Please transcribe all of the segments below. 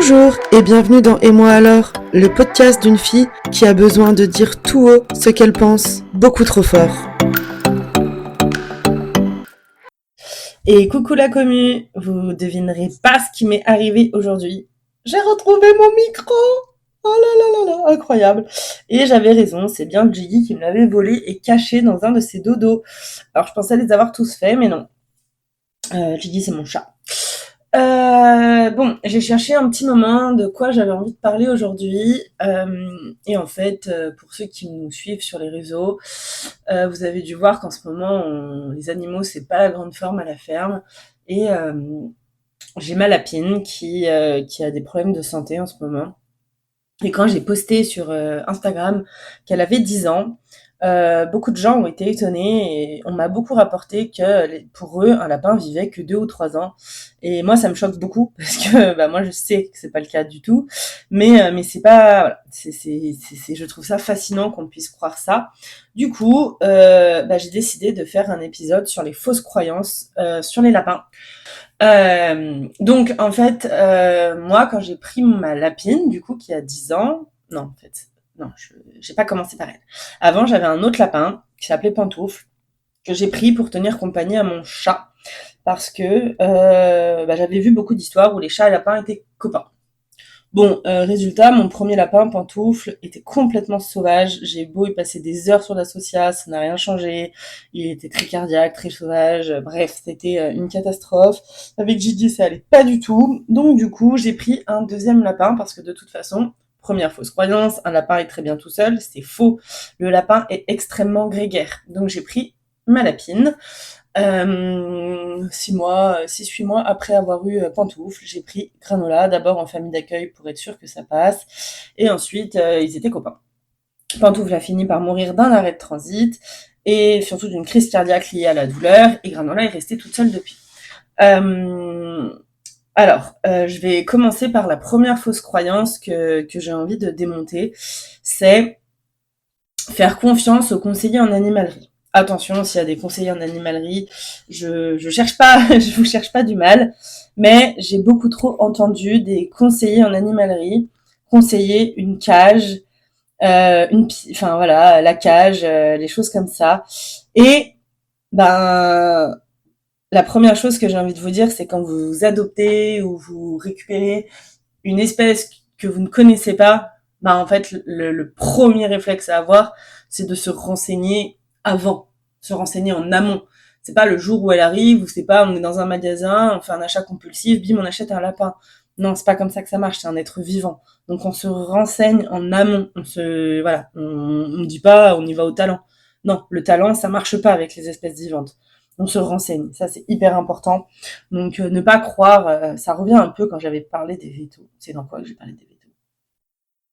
Bonjour et bienvenue dans Et moi alors, le podcast d'une fille qui a besoin de dire tout haut ce qu'elle pense, beaucoup trop fort. Et coucou la commu, vous devinerez pas ce qui m'est arrivé aujourd'hui. J'ai retrouvé mon micro. Oh là là là là, incroyable. Et j'avais raison, c'est bien Jiggy qui me l'avait volé et caché dans un de ses dodos. Alors je pensais les avoir tous faits, mais non. Jiggy c'est mon chat. Bon, j'ai cherché un petit moment de quoi j'avais envie de parler aujourd'hui. Et en fait, pour ceux qui nous suivent sur les réseaux, vous avez dû voir qu'en ce moment, les animaux, c'est pas la grande forme à la ferme. Et j'ai ma lapine qui a des problèmes de santé en ce moment. Et quand j'ai posté sur Instagram qu'elle avait 10 ans, beaucoup de gens ont été étonnés et on m'a beaucoup rapporté que pour eux, un lapin vivait que 2 ou 3 ans. Et moi, ça me choque beaucoup parce que moi, je sais que c'est pas le cas du tout. Mais c'est pas... Voilà, je trouve ça fascinant qu'on puisse croire ça. Du coup, j'ai décidé de faire un épisode sur les fausses croyances sur les lapins. Donc en fait, moi quand j'ai pris ma lapine, du coup qui a 10 ans, j'ai pas commencé par elle. Avant j'avais un autre lapin qui s'appelait Pantoufle, que j'ai pris pour tenir compagnie à mon chat, parce que j'avais vu beaucoup d'histoires où les chats et lapins étaient copains. Bon, résultat, mon premier lapin, Pantoufle, était complètement sauvage. J'ai beau y passer des heures sur la ça n'a rien changé. Il était très cardiaque, très sauvage. Bref, c'était une catastrophe. Avec Gigi, ça allait pas du tout. Donc du coup, j'ai pris un deuxième lapin parce que de toute façon, première fausse croyance, un lapin est très bien tout seul. C'est faux. Le lapin est extrêmement grégaire. Donc j'ai pris ma lapine. 6-8 mois après avoir eu Pantoufle, j'ai pris Granola, d'abord en famille d'accueil pour être sûr que ça passe, et ensuite ils étaient copains. Pantoufle a fini par mourir d'un arrêt de transit, et surtout d'une crise cardiaque liée à la douleur, et Granola est restée toute seule depuis. Je vais commencer par la première fausse croyance que j'ai envie de démonter, c'est faire confiance aux conseillers en animalerie. Attention, s'il y a des conseillers en animalerie, je cherche pas, je vous cherche pas du mal, mais j'ai beaucoup trop entendu des conseillers en animalerie conseiller une cage, la cage, les choses comme ça. Et la première chose que j'ai envie de vous dire, c'est quand vous adoptez ou vous récupérez une espèce que vous ne connaissez pas, en fait, le premier réflexe à avoir, c'est de se renseigner avant, se renseigner en amont. C'est pas le jour où elle arrive, ou c'est pas on est dans un magasin, on fait un achat compulsif, bim, on achète un lapin. Non, c'est pas comme ça que ça marche, c'est un être vivant. Donc on se renseigne en amont, on dit pas on y va au talent. Non, le talent, ça marche pas avec les espèces vivantes. On se renseigne, ça c'est hyper important. Donc ne pas croire, ça revient un peu quand j'avais parlé des vétos. C'est dans quoi que j'ai parlé des vétos?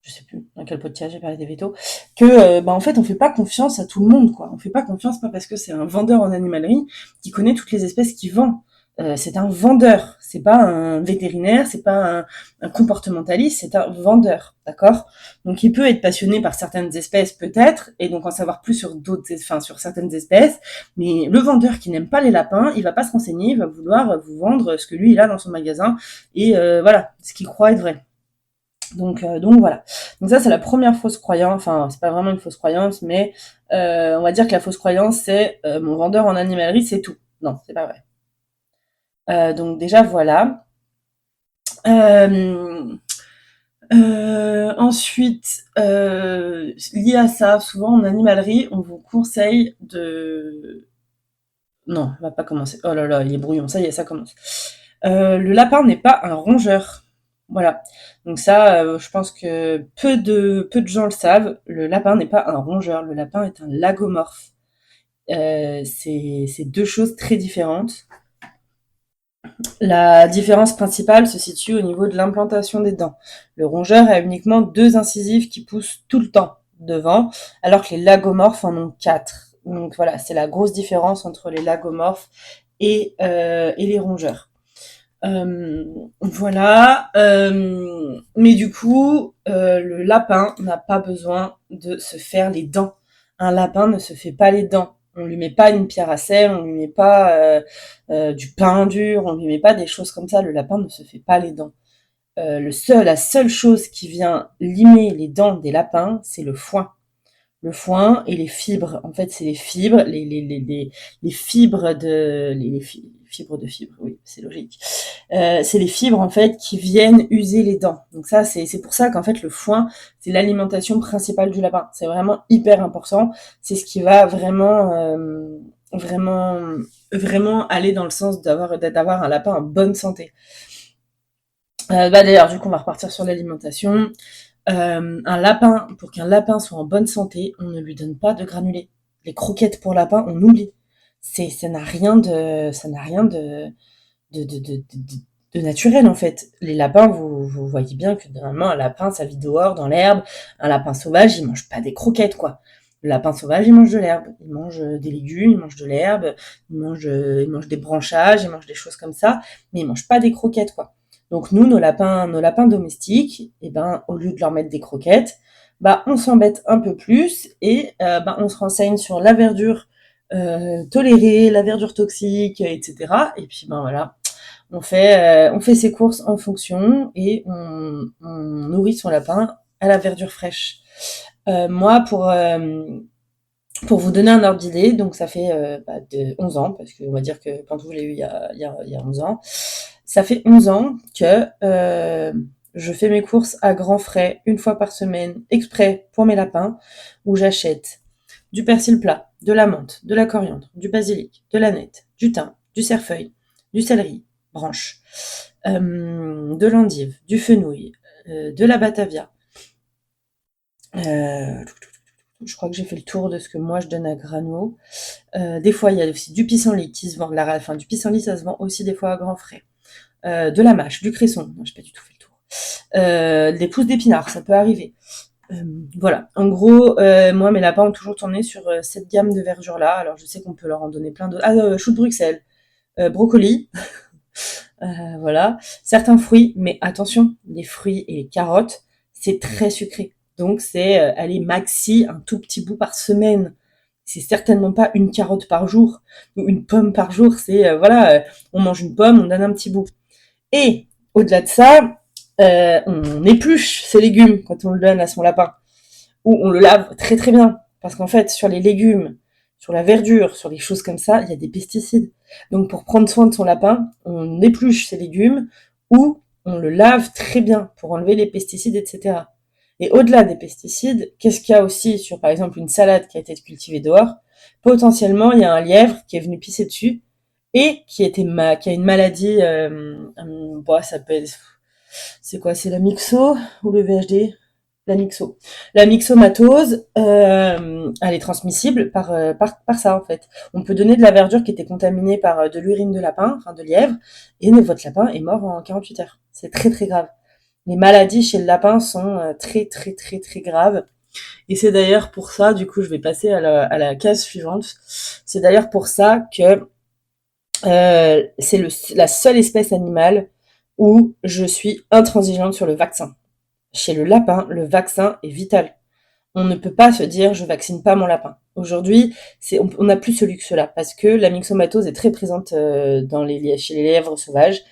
Je sais plus dans quel podcast j'ai parlé des vétos. Que en fait on fait pas confiance à tout le monde, quoi. On fait pas confiance pas parce que c'est un vendeur en animalerie qui connaît toutes les espèces qu'il vend. C'est un vendeur, c'est pas un vétérinaire, c'est pas un comportementaliste, c'est un vendeur, d'accord? Donc il peut être passionné par certaines espèces peut-être, et donc en savoir plus sur sur certaines espèces, mais le vendeur qui n'aime pas les lapins, il va pas se renseigner, il va vouloir vous vendre ce que lui il a dans son magasin, et ce qu'il croit être vrai. Donc voilà. Donc ça c'est la première fausse croyance, enfin c'est pas vraiment une fausse croyance, mais on va dire que la fausse croyance c'est mon vendeur en animalerie c'est tout. Non, c'est pas vrai. Donc déjà voilà. Ensuite, lié à ça, souvent en animalerie, on vous conseille de... Non, on va pas commencer. Oh là là, il est brouillon, ça y est, ça commence. Le lapin n'est pas un rongeur. Voilà. Donc ça, je pense que peu de gens le savent. Le lapin n'est pas un rongeur. Le lapin est un lagomorphe. C'est deux choses très différentes. La différence principale se situe au niveau de l'implantation des dents. Le rongeur a uniquement 2 incisives qui poussent tout le temps devant, alors que les lagomorphes en ont 4. Donc voilà, c'est la grosse différence entre les lagomorphes et les rongeurs. Voilà. Mais du coup, le lapin n'a pas besoin de se faire les dents. Un lapin ne se fait pas les dents. On lui met pas une pierre à sel, on lui met pas du pain dur, on lui met pas des choses comme ça. Le lapin ne se fait pas les dents. la seule chose qui vient limer les dents des lapins, c'est le foin. Le foin et les fibres. En fait, c'est les fibres, les fibres fibres de fibres, oui, c'est logique. C'est les fibres, en fait, qui viennent user les dents. Donc ça, c'est pour ça qu'en fait, le foin, c'est l'alimentation principale du lapin. C'est vraiment hyper important. C'est ce qui va vraiment aller dans le sens d'avoir un lapin en bonne santé. D'ailleurs, du coup, on va repartir sur l'alimentation. Pour qu'un lapin soit en bonne santé, on ne lui donne pas de granulés. Les croquettes pour lapin, on oublie. Ça n'a rien de naturel, en fait. Les lapins, vous voyez bien que normalement, un lapin, ça vit dehors, dans l'herbe. Un lapin sauvage, il mange pas des croquettes, quoi. Le lapin sauvage, il mange de l'herbe. Il mange des légumes, il mange de l'herbe, il mange des branchages, il mange des choses comme ça, mais il mange pas des croquettes, quoi. Donc nous, nos lapins domestiques, eh ben, au lieu de leur mettre des croquettes, bah, on s'embête un peu plus et bah, on se renseigne sur la verdure tolérée, la verdure toxique, etc. Et puis ben voilà, on fait ses courses en fonction et on nourrit son lapin à la verdure fraîche. Moi, pour vous donner un ordre d'idée, donc ça fait de 11 ans, parce qu'on va dire que quand vous l'avez eu il y a 11 ans, ça fait 11 ans que je fais mes courses à grands frais une fois par semaine, exprès pour mes lapins, où j'achète du persil plat, de la menthe, de la coriandre, du basilic, de l'aneth, du thym, du cerfeuil, du céleri, branche, de l'endive, du fenouil, de la batavia. Je crois que j'ai fait le tour de ce que moi je donne à Grano. Des fois, il y a aussi du pissenlit qui se vend. Du pissenlit, ça se vend aussi des fois à grands frais. De la mâche, du cresson. Non, j'ai pas du tout fait le tour. Des pousses d'épinards, ça peut arriver. Voilà. En gros, moi, mes lapins ont toujours tourné sur cette gamme de verdure-là. Alors, je sais qu'on peut leur en donner plein d'autres. Chou de Bruxelles, brocoli. Voilà. Certains fruits, mais attention, les fruits et les carottes, c'est très sucré. Donc c'est allez, maxi un tout petit bout par semaine. C'est certainement pas une carotte par jour ou une pomme par jour. C'est on mange une pomme, on donne un petit bout. Et au-delà de ça, on épluche ses légumes quand on le donne à son lapin, ou on le lave très très bien, parce qu'en fait sur les légumes, sur la verdure, sur les choses comme ça, il y a des pesticides. Donc pour prendre soin de son lapin, on épluche ses légumes ou on le lave très bien pour enlever les pesticides, etc. Et au-delà des pesticides, qu'est-ce qu'il y a aussi sur, par exemple, une salade qui a été cultivée dehors? Potentiellement, il y a un lièvre qui est venu pisser dessus et qui a une maladie, ça peut être, c'est quoi, c'est la myxo ou le VHD? La myxo. La myxomatose, elle est transmissible par ça, en fait. On peut donner de la verdure qui était contaminée par de l'urine de lapin, enfin de lièvre, et votre lapin est mort en 48 heures. C'est très très grave. Les maladies chez le lapin sont très très très très graves. Et c'est d'ailleurs pour ça, du coup, je vais passer à la case suivante. C'est d'ailleurs pour ça que c'est la seule espèce animale où je suis intransigeante sur le vaccin. Chez le lapin, le vaccin est vital. On ne peut pas se dire je vaccine pas mon lapin. Aujourd'hui, on n'a plus ce luxe-là parce que la myxomatose est très présente chez les lièvres sauvages.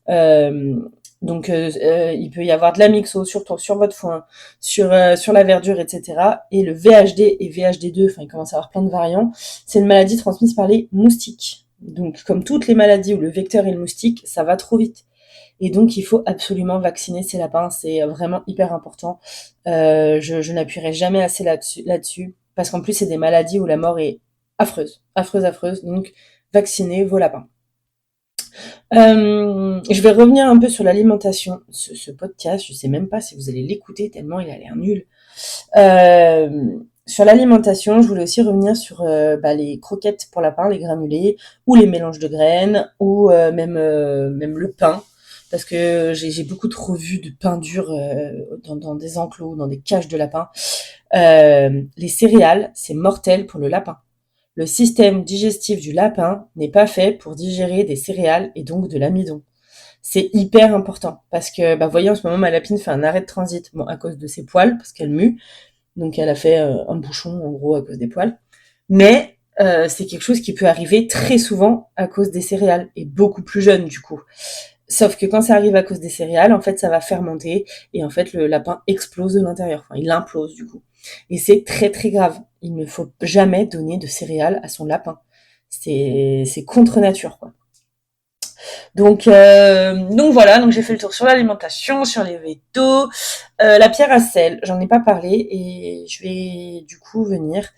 Euh, donc, il peut y avoir de la myxo sur votre foin, sur la verdure, etc. Et le VHD et VHD2, enfin, il commence à avoir plein de variants. C'est une maladie transmise par les moustiques. Donc, comme toutes les maladies où le vecteur est le moustique, ça va trop vite. Et donc, il faut absolument vacciner ces lapins. C'est vraiment hyper important. Je n'appuierai jamais assez là-dessus, parce qu'en plus, c'est des maladies où la mort est affreuse, affreuse, affreuse. Donc, vaccinez vos lapins. Je vais revenir un peu sur l'alimentation. Ce podcast, je sais même pas si vous allez l'écouter tellement il a l'air nul. Sur l'alimentation, je voulais aussi revenir sur les croquettes pour lapin, les granulés, ou les mélanges de graines, ou même le pain. Parce que j'ai beaucoup trop vu de pain dur dans des enclos, dans des cages de lapins. Les céréales, c'est mortel pour le lapin. Le système digestif du lapin n'est pas fait pour digérer des céréales et donc de l'amidon. C'est hyper important parce que, voyez, en ce moment, ma lapine fait un arrêt de transit, bon, à cause de ses poils, parce qu'elle mue. Donc, elle a fait un bouchon, en gros, à cause des poils. Mais c'est quelque chose qui peut arriver très souvent à cause des céréales, et beaucoup plus jeune, du coup. Sauf que quand ça arrive à cause des céréales, en fait, ça va fermenter et en fait, le lapin explose de l'intérieur. Enfin, il implose du coup. Et c'est très très grave. Il ne faut jamais donner de céréales à son lapin. C'est contre nature, quoi. Donc voilà, donc j'ai fait le tour sur l'alimentation, sur les vétos, la pierre à sel, j'en ai pas parlé et je vais du coup venir,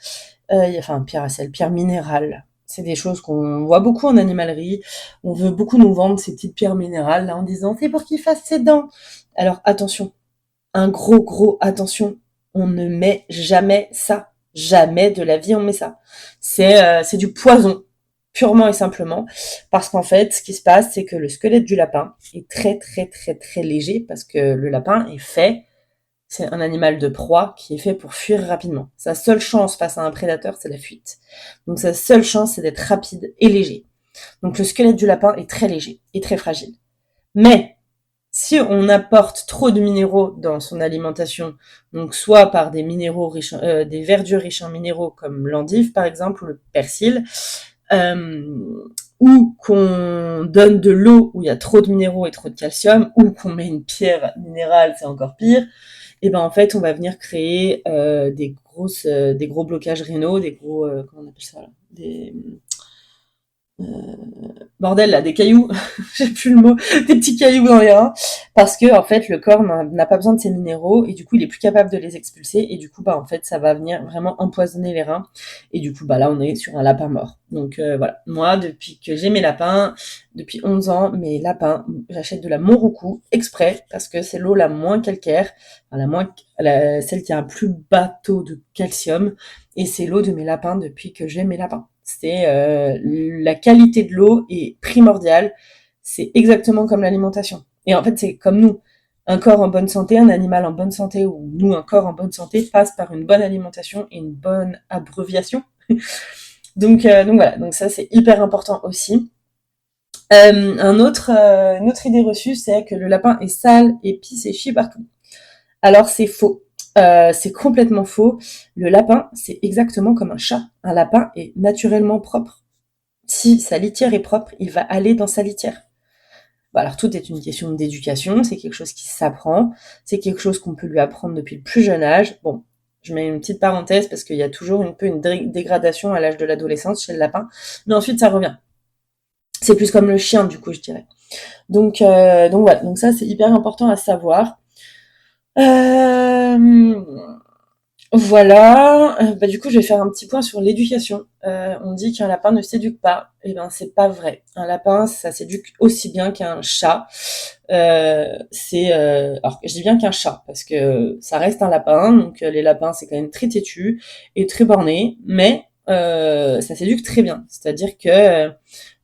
enfin pierre à sel, pierre minérale. C'est des choses qu'on voit beaucoup en animalerie. On veut beaucoup nous vendre ces petites pierres minérales là en disant c'est pour qu'il fasse ses dents. Alors attention, un gros attention, on ne met jamais ça. Jamais de la vie on met ça. C'est du poison, purement et simplement, parce qu'en fait, ce qui se passe, c'est que le squelette du lapin est très léger, parce que le lapin est fait, c'est un animal de proie qui est fait pour fuir rapidement. Sa seule chance face à un prédateur, c'est la fuite. Donc sa seule chance, c'est d'être rapide et léger. Donc le squelette du lapin est très léger et très fragile. Mais si on apporte trop de minéraux dans son alimentation, donc soit par des minéraux riches, des verdures riches en minéraux comme l'endive par exemple ou le persil, ou qu'on donne de l'eau où il y a trop de minéraux et trop de calcium, ou qu'on met une pierre minérale, c'est encore pire, et ben en fait on va venir créer des gros blocages rénaux, des gros comment on appelle ça là, des bordel là, des cailloux, j'ai plus le mot, des petits cailloux dans les reins, parce que en fait le corps n'a pas besoin de ces minéraux et du coup il est plus capable de les expulser et du coup bah en fait ça va venir vraiment empoisonner les reins et du coup bah là on est sur un lapin mort. Donc voilà, moi depuis que j'ai mes lapins, depuis 11 ans, mes lapins, j'achète de la Monroucou exprès parce que c'est l'eau la moins calcaire, enfin, celle qui a un plus bas taux de calcium et c'est l'eau de mes lapins depuis que j'ai mes lapins. La qualité de l'eau est primordiale. C'est exactement comme l'alimentation. Et en fait, c'est comme nous. Un corps en bonne santé, un animal en bonne santé, ou nous, un corps en bonne santé, passe par une bonne alimentation et une bonne abréviation. Donc voilà, donc ça c'est hyper important aussi. Une autre idée reçue, c'est que le lapin est sale et pisse et chie partout. Alors c'est faux. C'est complètement faux. Le lapin, c'est exactement comme un chat. Un lapin est naturellement propre. Si sa litière est propre, il va aller dans sa litière. Bah alors tout est une question d'éducation, c'est quelque chose qui s'apprend, c'est quelque chose qu'on peut lui apprendre depuis le plus jeune âge. Bon, je mets une petite parenthèse parce qu'il y a toujours une dégradation à l'âge de l'adolescence chez le lapin, mais ensuite ça revient. C'est plus comme le chien du coup, je dirais. Donc voilà, donc ça c'est hyper important à savoir. Euh, Voilà, bah, du coup, je vais faire un petit point sur l'éducation. On dit qu'un lapin ne s'éduque pas. Eh ben, c'est pas vrai. Un lapin, ça s'éduque aussi bien qu'un chat. Alors, je dis bien qu'un chat, parce que ça reste un lapin, donc les lapins, c'est quand même très têtu et très borné, mais ça s'éduque très bien. C'est-à-dire que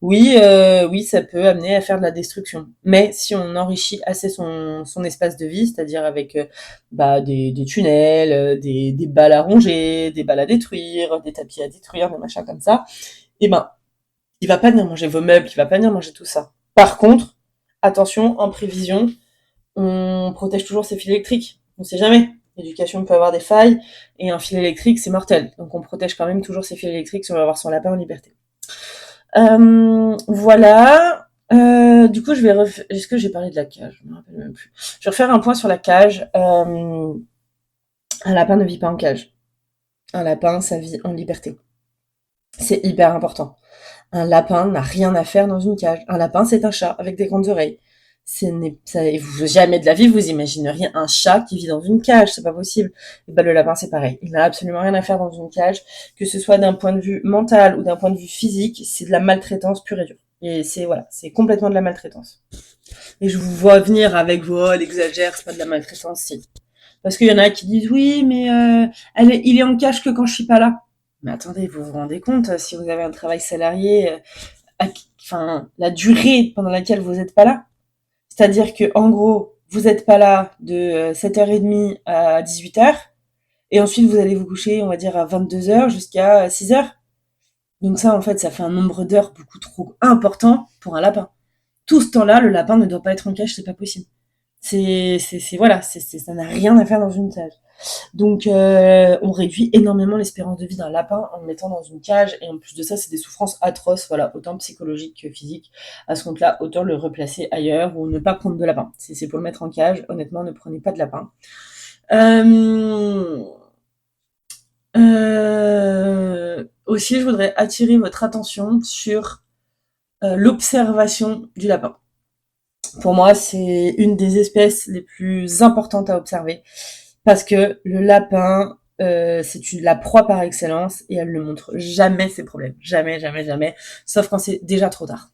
oui, ça peut amener à faire de la destruction. Mais si on enrichit assez son espace de vie, c'est-à-dire avec des tunnels, des balles à ronger, des balles à détruire, des tapis à détruire, des machins comme ça, eh ben, il va pas venir manger vos meubles, il va pas venir manger tout ça. Par contre, attention, en prévision, on protège toujours ses fils électriques. On sait jamais. L'éducation peut avoir des failles, et un fil électrique, c'est mortel. Donc on protège quand même toujours ses fils électriques si on veut avoir son lapin en liberté. Voilà. Du coup, est-ce que j'ai parlé de la cage? Je me rappelle même plus. Je vais refaire un point sur la cage. Un lapin ne vit pas en cage. Un lapin, ça vit en liberté. C'est hyper important. Un lapin n'a rien à faire dans une cage. Un lapin, c'est un chat avec des grandes oreilles. Jamais de la vie, vous imagineriez un chat qui vit dans une cage, c'est pas possible. Et ben, le lapin, c'est pareil. Il n'a absolument rien à faire dans une cage, que ce soit d'un point de vue mental ou d'un point de vue physique, c'est de la maltraitance pure et dure. Et c'est complètement de la maltraitance. Et je vous vois venir avec vos, elle exagère, c'est pas de la maltraitance, si. Parce qu'il y en a qui disent, oui, mais il est en cage que quand je suis pas là. Mais attendez, vous vous rendez compte, si vous avez un travail salarié, enfin, la durée pendant laquelle vous êtes pas là. C'est-à-dire que, en gros, vous êtes pas là de 7h30 à 18h, et ensuite vous allez vous coucher, on va dire, à 22h jusqu'à 6h. Donc ça, en fait, ça fait un nombre d'heures beaucoup trop important pour un lapin. Tout ce temps-là, le lapin ne doit pas être en cage, c'est pas possible. Voilà, ça n'a rien à faire dans une cage. Donc on réduit énormément l'espérance de vie d'un lapin en le mettant dans une cage, et en plus de ça, c'est des souffrances atroces, voilà, autant psychologiques que physiques. À ce compte-là, autant le replacer ailleurs ou ne pas prendre de lapin. Si c'est pour le mettre en cage, honnêtement, ne prenez pas de lapin. Aussi, je voudrais attirer votre attention sur l'observation du lapin. Pour moi, c'est une des espèces les plus importantes à observer parce que le lapin, c'est la proie par excellence et elle ne montre jamais ses problèmes. Jamais, jamais, jamais. Sauf quand c'est déjà trop tard.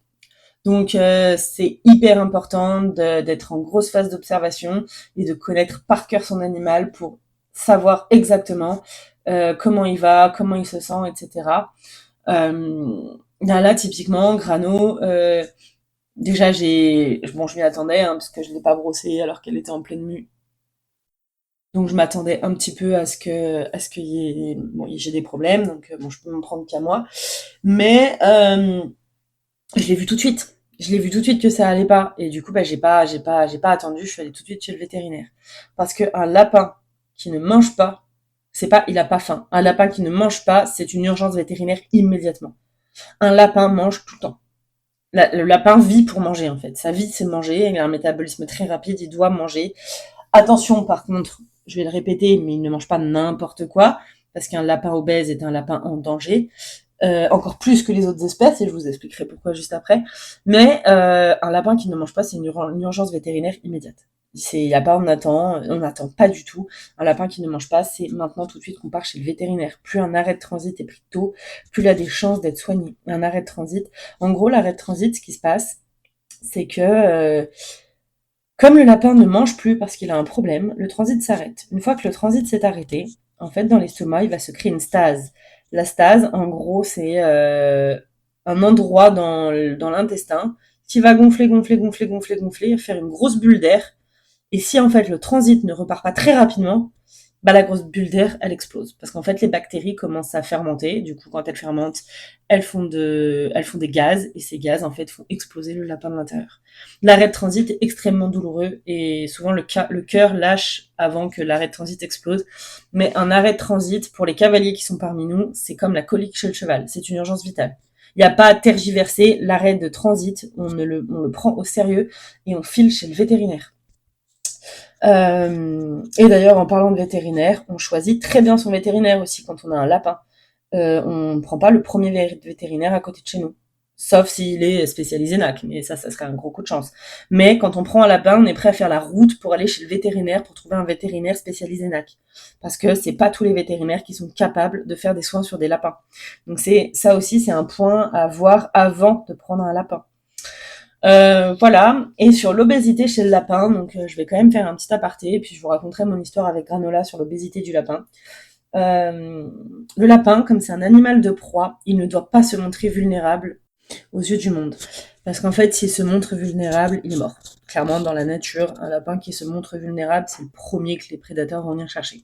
Donc, c'est hyper important d'être en grosse phase d'observation et de connaître par cœur son animal pour savoir exactement comment il va, comment il se sent, etc. Là, typiquement, Grano, déjà, je m'y attendais, hein, parce que je l'ai pas brossée alors qu'elle était en pleine mue. Donc, je m'attendais un petit peu à ce qu'il y ait, bon, j'ai des problèmes, donc bon, je peux m'en prendre qu'à moi. Mais je l'ai vu tout de suite. Je l'ai vu tout de suite que ça allait pas. Et du coup, bah, j'ai pas attendu. Je suis allée tout de suite chez le vétérinaire. Parce que un lapin qui ne mange pas, il a pas faim. Un lapin qui ne mange pas, c'est une urgence vétérinaire immédiatement. Un lapin mange tout le temps. Le lapin vit pour manger, en fait. Sa vie, c'est manger. Il a un métabolisme très rapide. Il doit manger. Attention, par contre, je vais le répéter, mais il ne mange pas n'importe quoi. Parce qu'un lapin obèse est un lapin en danger. Encore plus que les autres espèces, et je vous expliquerai pourquoi juste après. Mais un lapin qui ne mange pas, c'est une urgence vétérinaire immédiate. Il y a pas, on n'attend pas du tout. Un lapin qui ne mange pas, c'est maintenant tout de suite qu'on part chez le vétérinaire. Plus un arrêt de transit est pris tôt, plus il a des chances d'être soigné. Un arrêt de transit, en gros, l'arrêt de transit, ce qui se passe, c'est que comme le lapin ne mange plus parce qu'il a un problème, le transit s'arrête. Une fois que le transit s'est arrêté, en fait, dans l'estomac, il va se créer une stase. La stase, en gros, c'est un endroit dans l'intestin qui va gonfler, gonfler, gonfler, gonfler, gonfler, faire une grosse bulle d'air. Et si en fait le transit ne repart pas très rapidement, bah la grosse bulle d'air, elle explose. Parce qu'en fait, les bactéries commencent à fermenter. Du coup, quand elles fermentent, elles font des gaz. Et ces gaz, en fait, font exploser le lapin de l'intérieur. L'arrêt de transit est extrêmement douloureux. Et souvent, le cœur lâche avant que l'arrêt de transit explose. Mais un arrêt de transit, pour les cavaliers qui sont parmi nous, c'est comme la colique chez le cheval. C'est une urgence vitale. Il n'y a pas à tergiverser. L'arrêt de transit, on le prend au sérieux et on file chez le vétérinaire. Et d'ailleurs, en parlant de vétérinaire, on choisit très bien son vétérinaire aussi quand on a un lapin. On ne prend pas le premier vétérinaire à côté de chez nous. Sauf s'il est spécialisé NAC, mais ça serait un gros coup de chance. Mais quand on prend un lapin, on est prêt à faire la route pour aller chez le vétérinaire, pour trouver un vétérinaire spécialisé NAC. Parce que c'est pas tous les vétérinaires qui sont capables de faire des soins sur des lapins. Donc ça aussi, c'est un point à voir avant de prendre un lapin. Voilà. Et sur l'obésité chez le lapin, donc je vais quand même faire un petit aparté, et puis je vous raconterai mon histoire avec Granola sur l'obésité du lapin. Le lapin, comme c'est un animal de proie, il ne doit pas se montrer vulnérable aux yeux du monde. Parce qu'en fait, s'il se montre vulnérable, il est mort. Clairement, dans la nature, un lapin qui se montre vulnérable, c'est le premier que les prédateurs vont venir chercher.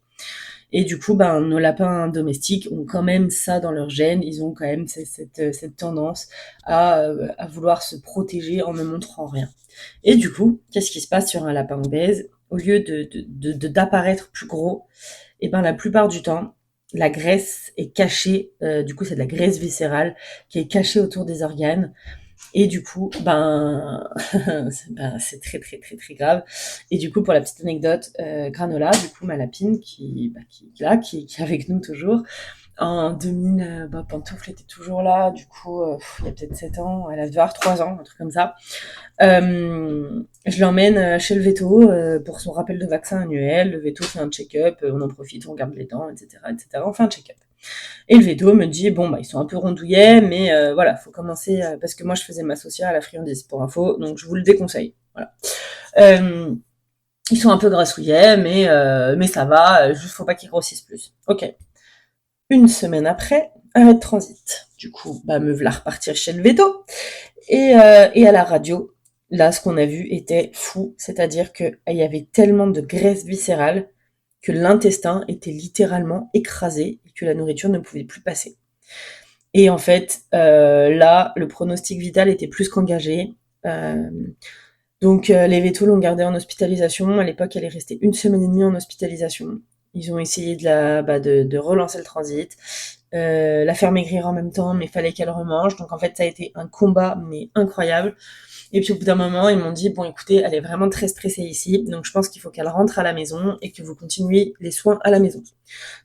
Et du coup, nos lapins domestiques ont quand même ça dans leur gène. Ils ont quand même cette tendance à vouloir se protéger en ne montrant rien. Et du coup, qu'est-ce qui se passe sur un lapin obèse? Au lieu d'apparaître plus gros, et la plupart du temps, la graisse est cachée. Du coup, c'est de la graisse viscérale qui est cachée autour des organes. Et du coup, c'est très très très très grave. Et du coup, pour la petite anecdote, Granola, du coup, ma lapine qui est avec nous toujours. En 2000, Pantoufle était toujours là. Du coup, il y a peut-être 7 ans, elle a dû avoir 3 ans, un truc comme ça. Je l'emmène chez le véto pour son rappel de vaccin annuel. Le véto fait un check-up, on en profite, on garde les dents, etc., etc. On fait un check-up. Et le véto me dit, ils sont un peu rondouillets, mais voilà, faut commencer, parce que moi je faisais ma socia à la friandise, pour info, donc je vous le déconseille. Voilà. Ils sont un peu grassouillets, mais ça va, juste faut pas qu'ils grossissent plus. Ok. Une semaine après, arrêt de transit. Du coup, me v'là repartir chez le véto. Et à la radio, là, ce qu'on a vu était fou, c'est-à-dire qu'il y avait tellement de graisse viscérale que l'intestin était littéralement écrasé et que la nourriture ne pouvait plus passer. Et en fait, là, le pronostic vital était plus qu'engagé. Donc les vétos l'ont gardée en hospitalisation. À l'époque, elle est restée 1 semaine et demie en hospitalisation. Ils ont essayé de relancer le transit, la faire maigrir en même temps, mais fallait qu'elle remange. Donc en fait, ça a été un combat, mais incroyable. Et puis au bout d'un moment, ils m'ont dit, bon écoutez, elle est vraiment très stressée ici, donc je pense qu'il faut qu'elle rentre à la maison et que vous continuiez les soins à la maison.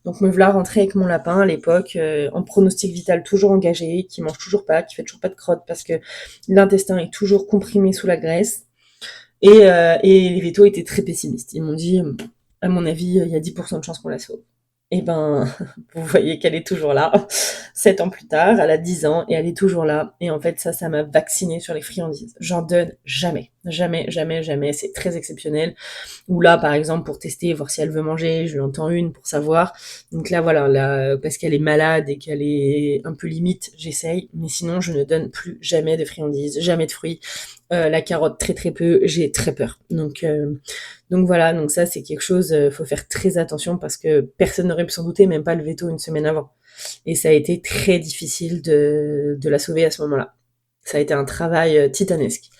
Donc me voilà rentrée avec mon lapin à l'époque, en pronostic vital toujours engagé, qui mange toujours pas, qui fait toujours pas de crotte parce que l'intestin est toujours comprimé sous la graisse. Et les vétos étaient très pessimistes. Ils m'ont dit, à mon avis, il y a 10% de chances qu'on la sauve. Et ben, vous voyez qu'elle est toujours là, 7 ans plus tard, elle a 10 ans et elle est toujours là. Et en fait, ça m'a vaccinée sur les friandises. J'en donne jamais. Jamais, jamais, jamais. C'est très exceptionnel. Ou là, par exemple, pour tester, voir si elle veut manger, je lui en tends une pour savoir. Donc là, voilà, là, parce qu'elle est malade et qu'elle est un peu limite, j'essaye. Mais sinon, je ne donne plus jamais de friandises, jamais de fruits. La carotte, très très peu, j'ai très peur. Donc voilà, donc ça, c'est quelque chose, faut faire très attention parce que personne n'aurait pu s'en douter, même pas le veto une semaine avant. Et ça a été très difficile de la sauver à ce moment-là. Ça a été un travail titanesque.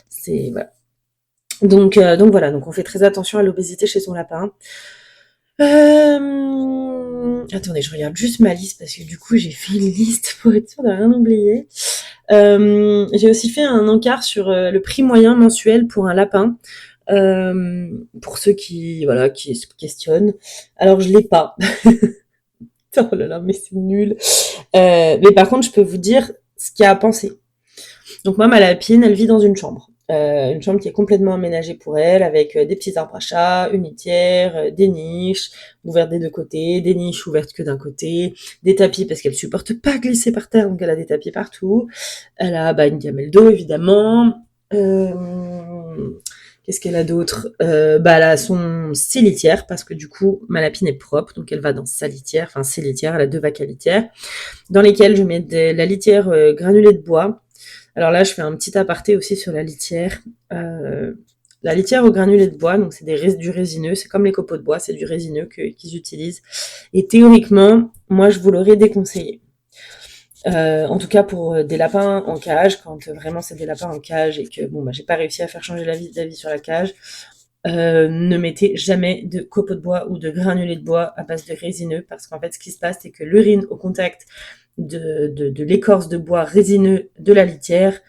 C'est voilà. Donc voilà, donc on fait très attention à l'obésité chez son lapin. Attendez, je regarde juste ma liste parce que du coup j'ai fait une liste pour être sûre de rien oublier. J'ai aussi fait un encart sur le prix moyen mensuel pour un lapin. Pour ceux qui se questionnent. Alors je l'ai pas. Oh là là, mais c'est nul. Mais par contre, je peux vous dire ce qu'il y a à penser. Donc moi, ma lapine, elle vit dans une chambre qui est complètement aménagée pour elle, avec des petits arbres à chat, une litière, des niches ouvertes des deux côtés, des niches ouvertes que d'un côté, des tapis parce qu'elle supporte pas glisser par terre, donc elle a des tapis partout. Elle a une gamelle d'eau évidemment. Qu'est-ce qu'elle a d'autre? Elle a ses litières parce que du coup ma lapine est propre, donc elle va dans sa litière, enfin ses litières. Elle a 2 vaques à litière dans lesquelles je mets la litière granulée de bois. Alors là, je fais un petit aparté aussi sur la litière. La litière au granulé de bois, donc c'est du résineux, c'est comme les copeaux de bois, c'est du résineux qu'ils utilisent. Et théoriquement, moi, je vous l'aurais déconseillé. En tout cas pour des lapins en cage, quand vraiment c'est des lapins en cage et que j'ai pas réussi à faire changer d'avis sur la cage, ne mettez jamais de copeaux de bois ou de granulés de bois à base de résineux, parce qu'en fait ce qui se passe c'est que l'urine au contact de l'écorce de bois résineux de la litière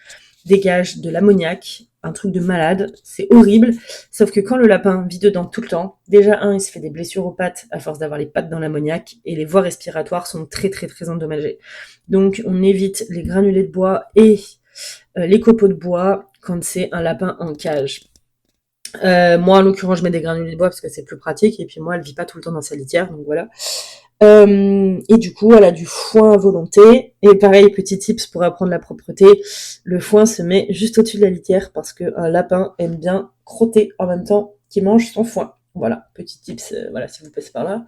dégage de l'ammoniac, un truc de malade, c'est horrible, sauf que quand le lapin vit dedans tout le temps, déjà il se fait des blessures aux pattes à force d'avoir les pattes dans l'ammoniac, et les voies respiratoires sont très très très endommagées. Donc on évite les granulés de bois et les copeaux de bois quand c'est un lapin en cage. Moi en l'occurrence je mets des granulés de bois parce que c'est plus pratique, et puis moi elle vit pas tout le temps dans sa litière, donc voilà. Et du coup, elle a du foin à volonté. Et pareil, petit tips pour apprendre la propreté, le foin se met juste au-dessus de la litière parce qu'un lapin aime bien crotter en même temps qu'il mange son foin. Voilà, petit tips, voilà, si vous passez par là.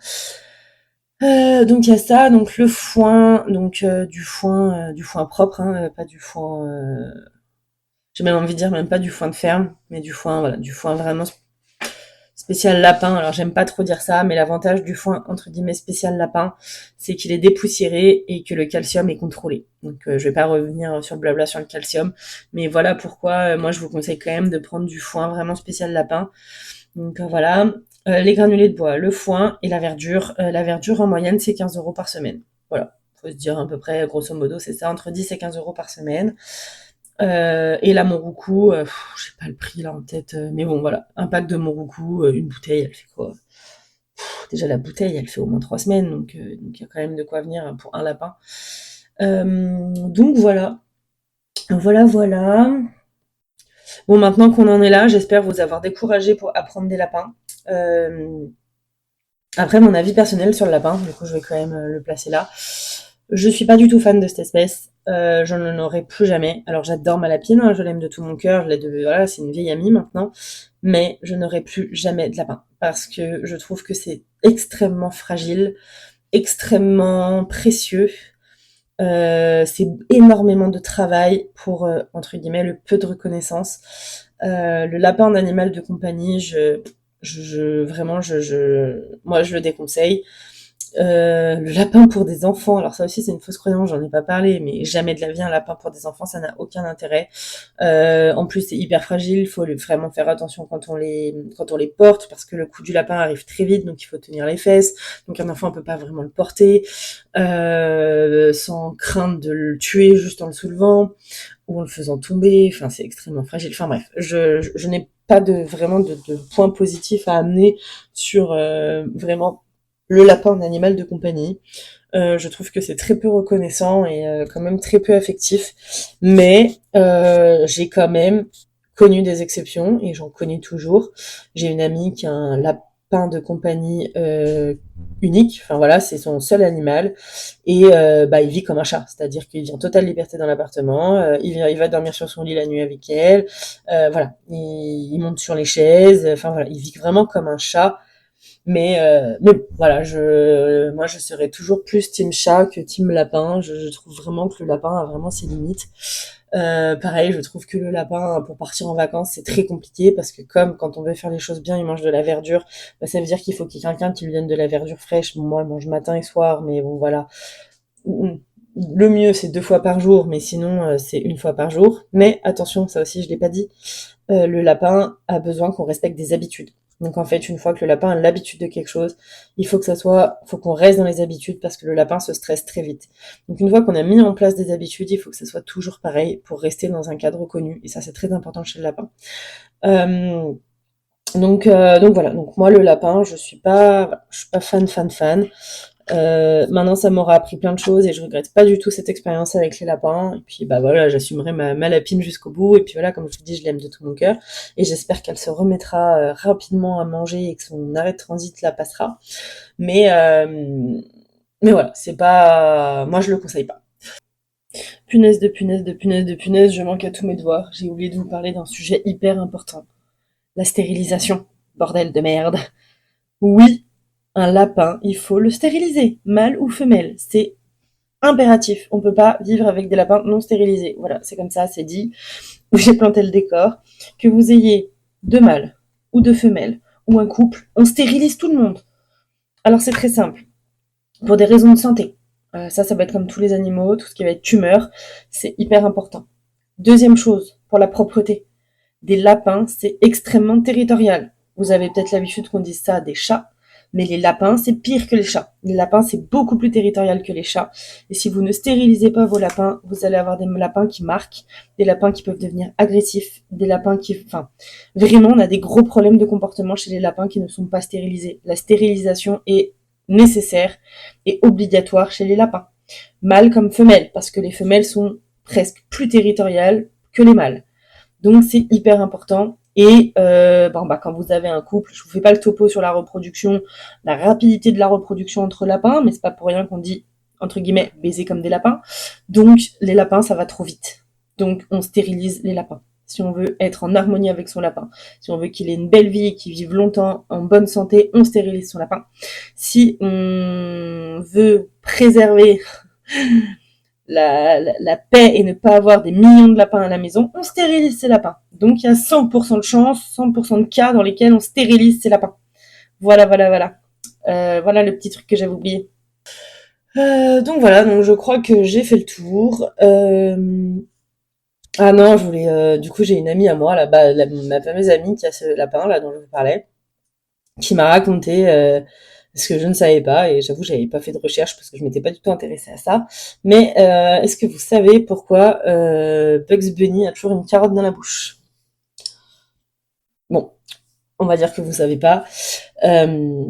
Donc il y a ça, donc le foin, donc du foin propre, hein, pas du foin. J'ai même envie de dire même pas du foin de ferme, mais du foin, voilà, du foin vraiment spécial lapin. Alors j'aime pas trop dire ça, mais l'avantage du foin entre guillemets spécial lapin, c'est qu'il est dépoussiéré et que le calcium est contrôlé. Donc je vais pas revenir sur le blabla sur le calcium, mais voilà pourquoi moi je vous conseille quand même de prendre du foin vraiment spécial lapin. Donc voilà, les granulés de bois, le foin et la verdure. La verdure en moyenne c'est 15 € par semaine. Voilà, faut se dire à peu près grosso modo c'est ça, entre 10 et 15 € par semaine. Et la Moroku, j'ai pas le prix là en tête, mais bon voilà, un pack de Moroku, une bouteille, elle fait quoi? Déjà la bouteille, elle fait au moins 3 semaines, donc il y a quand même de quoi venir pour un lapin. Donc voilà. Voilà, voilà. Bon, maintenant qu'on en est là, j'espère vous avoir découragé pour apprendre des lapins. Après, mon avis personnel sur le lapin, du coup, je vais quand même le placer là. Je suis pas du tout fan de cette espèce. Je n'en aurai plus jamais. Alors j'adore ma lapine, hein, je l'aime de tout mon cœur. Voilà, c'est une vieille amie maintenant. Mais je n'aurai plus jamais de lapin parce que je trouve que c'est extrêmement fragile, extrêmement précieux. C'est énormément de travail pour entre guillemets le peu de reconnaissance. Le lapin d'animal de compagnie, moi je le déconseille. Le lapin pour des enfants, alors ça aussi c'est une fausse croyance, j'en ai pas parlé, mais jamais de la vie un lapin pour des enfants, ça n'a aucun intérêt. En plus c'est hyper fragile, il faut vraiment faire attention quand on les porte, parce que le coup du lapin arrive très vite, donc il faut tenir les fesses, donc un enfant peut pas vraiment le porter, sans crainte de le tuer juste en le soulevant, ou en le faisant tomber, enfin c'est extrêmement fragile, enfin bref, je n'ai pas de points positifs à amener sur vraiment le lapin en animal de compagnie. Je trouve que c'est très peu reconnaissant et quand même très peu affectif. Mais j'ai quand même connu des exceptions et j'en connais toujours. J'ai une amie qui a un lapin de compagnie unique. Enfin voilà, c'est son seul animal et il vit comme un chat. C'est-à-dire qu'il vit en totale liberté dans l'appartement. Il va dormir sur son lit la nuit avec elle. Voilà, il monte sur les chaises. Enfin voilà, il vit vraiment comme un chat. Mais voilà, moi je serais toujours plus team chat que team lapin. Je trouve vraiment que le lapin a vraiment ses limites. Pareil, je trouve que le lapin, pour partir en vacances, c'est très compliqué parce que comme quand on veut faire les choses bien, il mange de la verdure, bah, ça veut dire qu'il faut qu'il y ait quelqu'un qui lui donne de la verdure fraîche. Bon, moi, je mange matin et soir, mais bon, voilà. Le mieux, c'est 2 fois par jour, mais sinon, c'est 1 fois par jour. Mais attention, ça aussi, je l'ai pas dit, le lapin a besoin qu'on respecte des habitudes. Donc en fait, une fois que le lapin a l'habitude de quelque chose, faut qu'on reste dans les habitudes parce que le lapin se stresse très vite. Donc une fois qu'on a mis en place des habitudes, il faut que ça soit toujours pareil pour rester dans un cadre connu. Et ça, c'est très important chez le lapin. Euh, donc voilà. Donc moi, le lapin, je suis pas fan. Maintenant, ça m'aura appris plein de choses et je regrette pas du tout cette expérience avec les lapins. Et puis, bah voilà, j'assumerai ma lapine jusqu'au bout. Et puis voilà, comme je vous dis, je l'aime de tout mon cœur. Et j'espère qu'elle se remettra rapidement à manger et que son arrêt de transit la passera. Mais, euh, mais voilà, c'est pas, moi je le conseille pas. Punaise, je manque à tous mes devoirs. J'ai oublié de vous parler d'un sujet hyper important. La stérilisation. Bordel de merde. Oui, un lapin, il faut le stériliser, mâle ou femelle. C'est impératif. On peut pas vivre avec des lapins non stérilisés. Voilà, c'est comme ça, c'est dit. J'ai planté le décor. Que vous ayez 2 mâles ou 2 femelles ou un couple, on stérilise tout le monde. Alors c'est très simple. Pour des raisons de santé. Ça va être comme tous les animaux, tout ce qui va être tumeur, c'est hyper important. Deuxième chose, pour la propreté. Des lapins, c'est extrêmement territorial. Vous avez peut-être l'habitude qu'on dise ça des chats, mais les lapins, c'est pire que les chats. Les lapins, c'est beaucoup plus territorial que les chats. Et si vous ne stérilisez pas vos lapins, vous allez avoir des lapins qui marquent, des lapins qui peuvent devenir agressifs, des lapins enfin, vraiment, on a des gros problèmes de comportement chez les lapins qui ne sont pas stérilisés. La stérilisation est nécessaire et obligatoire chez les lapins. Mâles comme femelles, parce que les femelles sont presque plus territoriales que les mâles. Donc c'est hyper important. Et quand vous avez un couple, je vous fais pas le topo sur la reproduction, la rapidité de la reproduction entre lapins, mais c'est pas pour rien qu'on dit entre guillemets baiser comme des lapins. Donc les lapins, ça va trop vite. Donc on stérilise les lapins. Si on veut être en harmonie avec son lapin, si on veut qu'il ait une belle vie et qu'il vive longtemps en bonne santé, on stérilise son lapin. Si on veut préserver la paix et ne pas avoir des millions de lapins à la maison, on stérilise ces lapins. Donc il y a 100% de chances, 100% de cas dans lesquels on stérilise ces lapins. Voilà. Voilà le petit truc que j'avais oublié. Donc voilà, donc je crois que j'ai fait le tour. Ah non, du coup j'ai une amie à moi là-bas, ma fameuse amie qui a ce lapin là dont je vous parlais, qui m'a raconté ce que je ne savais pas, et j'avoue j'avais pas fait de recherche parce que je m'étais pas du tout intéressée à ça. Mais est-ce que vous savez pourquoi Bugs Bunny a toujours une carotte dans la bouche? Bon, on va dire que vous savez pas. Euh,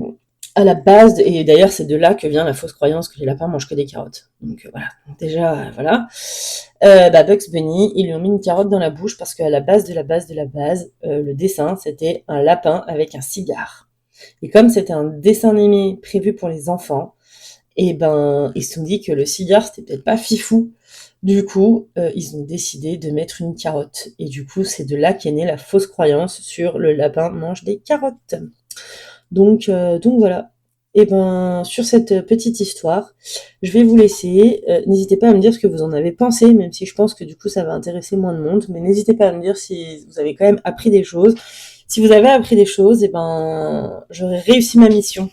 à la base, et d'ailleurs c'est de là que vient la fausse croyance que les lapins mangent que des carottes. Donc voilà, donc déjà voilà. Bugs Bunny, ils lui ont mis une carotte dans la bouche parce qu'à la base de la base de la base, le dessin c'était un lapin avec un cigare. Et comme c'était un dessin animé prévu pour les enfants, et ben ils se sont dit que le cigare c'était peut-être pas fifou. Du coup, ils ont décidé de mettre une carotte. Et du coup, c'est de là qu'est née la fausse croyance sur le lapin mange des carottes. Donc voilà. Et ben sur cette petite histoire, je vais vous laisser. N'hésitez pas à me dire ce que vous en avez pensé, même si je pense que du coup ça va intéresser moins de monde. Mais n'hésitez pas à me dire si vous avez quand même appris des choses. Si vous avez appris des choses, et ben j'aurai réussi ma mission.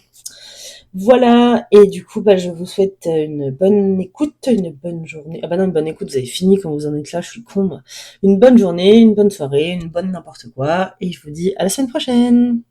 Voilà, et du coup, je vous souhaite une bonne écoute, une bonne journée. Ah bah non, une bonne écoute, vous avez fini quand vous en êtes là, je suis con, moi. Une bonne journée, une bonne soirée, une bonne n'importe quoi, et je vous dis à la semaine prochaine.